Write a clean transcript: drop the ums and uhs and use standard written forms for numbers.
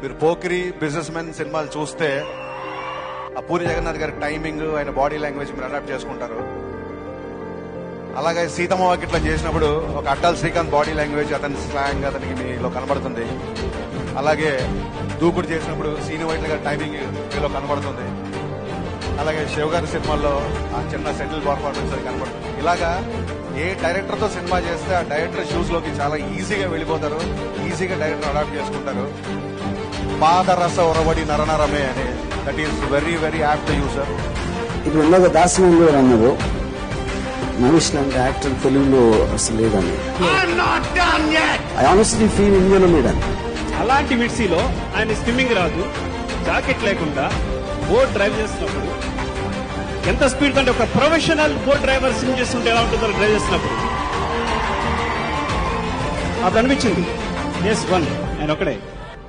మీరు Pokiri, business men సినిమాలు చూస్తే ఆ పూరి జగన్నాథ్ గారి టైమింగ్, ఆయన బాడీ లాంగ్వేజ్ మీరు అడాప్ట్ చేసుకుంటారు. అలాగే సీతమ్మ వాకిట్లో చేసినప్పుడు ఒక అడ్డాల శ్రీకాంత్ బాడీ లాంగ్వేజ్, అతని స్లాంగ్ అతనికి మీలో కనబడుతుంది. అలాగే దూకుడు చేసినప్పుడు సీని వైట్ల గారి టైమింగ్ మీలో కనబడుతుంది. అలాగే శివ గారి సినిమాల్లో ఆ చిన్న సెటిల్ పర్ఫార్మెన్స్ అది కనబడుతుంది. ఇలాగా ఏ డైరెక్టర్ తో సినిమా చేస్తే ఆ డైరెక్టర్ షూస్ లోకి చాలా ఈజీగా వెళ్ళిపోతారు, ఈజీగా డైరెక్టర్ అడాప్ట్ చేసుకుంటారు. పాదరస ఒరబడి నరనరమే అని, that is very very apt user. ఇప్పుడు ఇందాక దాసమన్ గారు అన్నారు మనీష్ లాంటి యాక్టర్ తెలుగులో అసలు లేదని. ఐ ఆనెస్ట్లీ ఫీల్ ఇండియాలో లేదని. అలాంటి మిడ్సీలో ఆయన స్విమ్మింగ్ రాదు, జాకెట్ లేకుండా బోట్ డ్రైవ్ చేస్తున్నప్పుడు ఎంత స్పీడ్ అంటే ఒక ప్రొఫెషనల్ బోట్ డ్రైవర్ స్విమ్ చేస్తుంటే ఎలా ఉంటుందో డ్రైవ్ చేస్తున్నప్పుడు అప్పుడు అనిపించింది ఎస్ వన్ ఆయన ఒకడే.